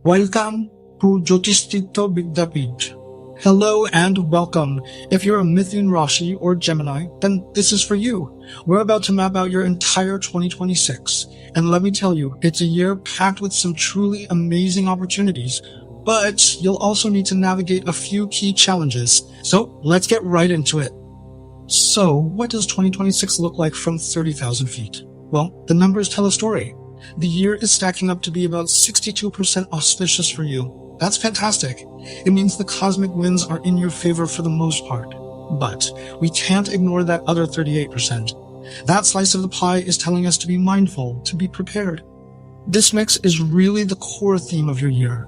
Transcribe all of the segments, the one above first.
Welcome to Jyotish Tirtha Vyadeeth. Hello and welcome. If you're a Mithuna Rashi or Gemini, then this is for you. We're about to map out your entire 2026. And let me tell you, it's a year packed with some truly amazing opportunities. But you'll also need to navigate a few key challenges. So let's get right into it. So what does 2026 look like from 30,000 feet? Well, the numbers tell a story. The year is stacking up to be about 62% auspicious for you. That's fantastic. It means the cosmic winds are in your favor for the most part. But we can't ignore that other 38%. That slice of the pie is telling us to be mindful, to be prepared. This mix is really the core theme of your year.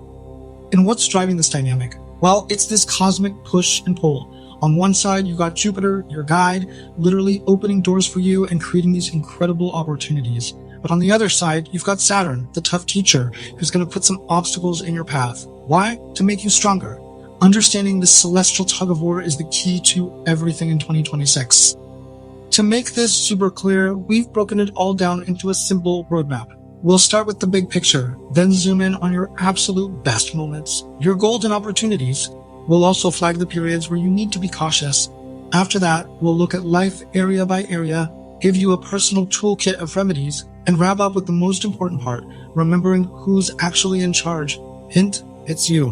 And what's driving this dynamic? Well, it's this cosmic push and pull. On one side, you got Jupiter, your guide, literally opening doors for you and creating these incredible opportunities. But on the other side, you've got Saturn, the tough teacher, who's going to put some obstacles in your path. Why? To make you stronger. Understanding this celestial tug of war is the key to everything in 2026. To make this super clear, we've broken it all down into a simple roadmap. We'll start with the big picture, then zoom in on your absolute best moments, your golden opportunities. We'll also flag the periods where you need to be cautious. After that, we'll look at life area by area, give you a personal toolkit of remedies, and wrap up with the most important part, remembering who's actually in charge. Hint, it's you.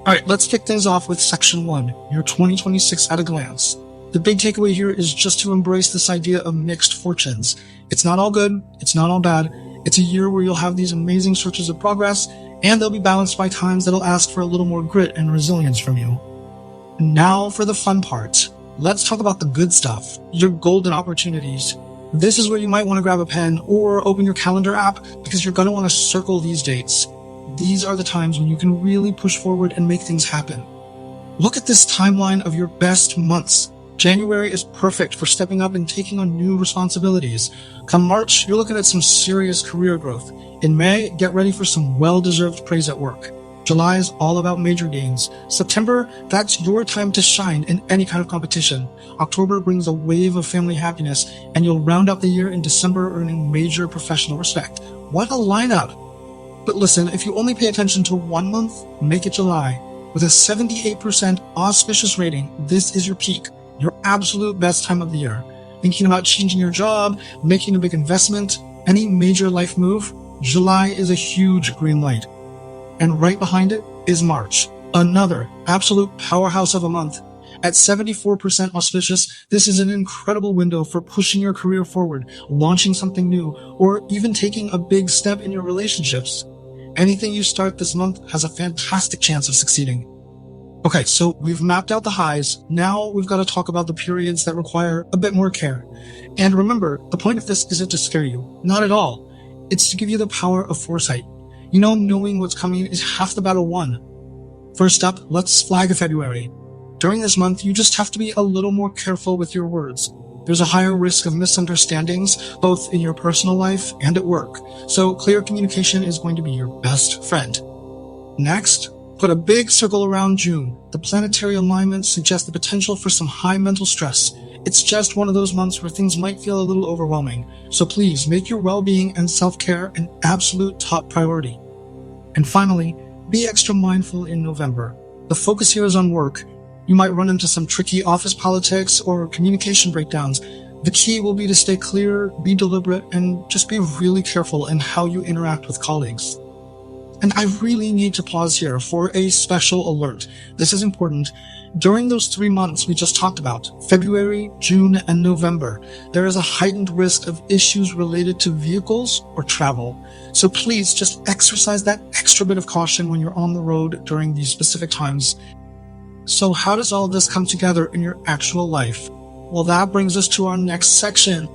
Alright, let's kick things off with section 1, your 2026 at a glance. The big takeaway here is just to embrace this idea of mixed fortunes. It's not all good, it's not all bad. It's a year where you'll have these amazing stretches of progress, and they'll be balanced by times that'll ask for a little more grit and resilience from you. Now for the fun part. Let's talk about the good stuff, your golden opportunities. This is where you might want to grab a pen or open your calendar app because you're going to want to circle these dates. These are the times when you can really push forward and make things happen. Look at this timeline of your best months. January is perfect for stepping up and taking on new responsibilities. Come March, you're looking at some serious career growth. In May, get ready for some well-deserved praise at work. July is all about major gains. September, that's your time to shine in any kind of competition. October brings a wave of family happiness, and you'll round out the year in December earning major professional respect. What a lineup! But listen, if you only pay attention to one month, make it July. With a 78% auspicious rating, this is your peak. Your absolute best time of the year. Thinking about changing your job, making a big investment, any major life move, July is a huge green light. And right behind it is March, another absolute powerhouse of a month. At 74% auspicious, this is an incredible window for pushing your career forward, launching something new, or even taking a big step in your relationships. Anything you start this month has a fantastic chance of succeeding. Okay, so we've mapped out the highs. Now we've got to talk about the periods that require a bit more care. And remember, the point of this isn't to scare you. Not at all. It's to give you the power of foresight. You know, knowing what's coming is half the battle won. First up, let's flag February. During this month, you just have to be a little more careful with your words. There's a higher risk of misunderstandings, both in your personal life and at work. So clear communication is going to be your best friend. Next, put a big circle around June. The planetary alignment suggests the potential for some high mental stress. It's just one of those months where things might feel a little overwhelming. So please make your well-being and self-care an absolute top priority. And finally, be extra mindful in November. The focus here is on work. You might run into some tricky office politics or communication breakdowns. The key will be to stay clear, be deliberate, and just be really careful in how you interact with colleagues. And I really need to pause here for a special alert. This is important. During those 3 months we just talked about, February, June, and November, there is a heightened risk of issues related to vehicles or travel. So please just exercise that extra bit of caution when you're on the road during these specific times. So how does all of this come together in your actual life? Well, that brings us to our next section.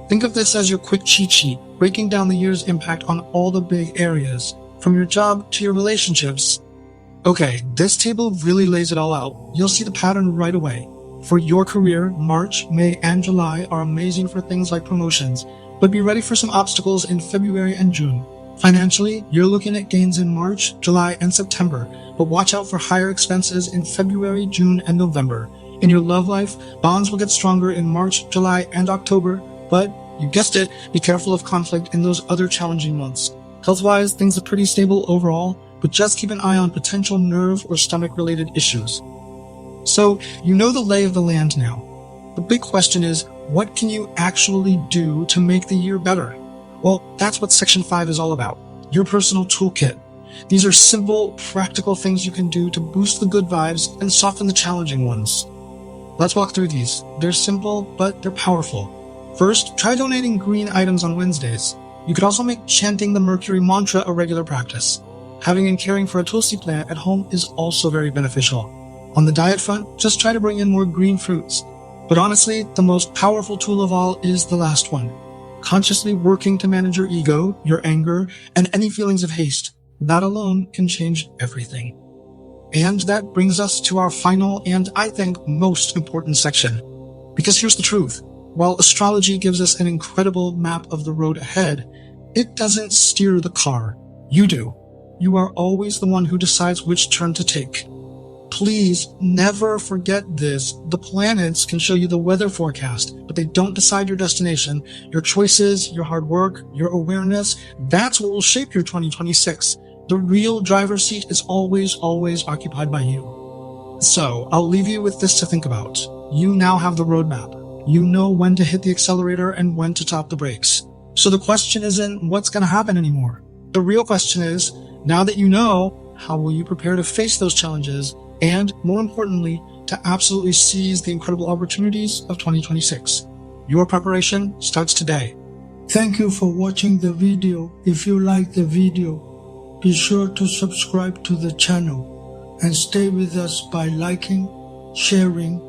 Think of this as your quick cheat sheet, breaking down the year's impact on all the big areas. From your job to your relationships. Okay, this table really lays it all out. You'll see the pattern right away. For your career, March, May, and July are amazing for things like promotions, but be ready for some obstacles in February and June. Financially, you're looking at gains in March, July, and September, but watch out for higher expenses in February, June, and November. In your love life, bonds will get stronger in March, July, and October, but, you guessed it, be careful of conflict in those other challenging months. Health-wise, things are pretty stable overall. but just keep an eye on potential nerve or stomach-related issues. So, you know the lay of the land now. The big question is, what can you actually do to make the year better? Well, that's what Section 5 is all about. Your personal toolkit. These are simple, practical things you can do to boost the good vibes and soften the challenging ones. Let's walk through these. They're simple, but they're powerful. First, try donating green items on Wednesdays. You could also make chanting the Mercury mantra a regular practice. Having and caring for a Tulsi plant at home is also very beneficial. On the diet front, just try to bring in more green fruits. But honestly, the most powerful tool of all is the last one. Consciously working to manage your ego, your anger, and any feelings of haste. That alone can change everything. And that brings us to our final and, I think, most important section. Because here's the truth. While astrology gives us an incredible map of the road ahead, it doesn't steer the car. You do. You are always the one who decides which turn to take. Please never forget this. The planets can show you the weather forecast, but they don't decide your destination. Your choices, your hard work, your awareness, that's what will shape your 2026. The real driver's seat is always occupied by you. So, I'll leave you with this to think about. You now have the roadmap. You know when to hit the accelerator and when to tap the brakes. So the question isn't what's going to happen anymore. The real question is, now that you know, how will you prepare to face those challenges? And, more importantly, to absolutely seize the incredible opportunities of 2026. Your preparation starts today. Thank you for watching the video. If you like the video, be sure to subscribe to the channel and stay with us by liking, sharing,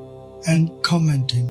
and commenting.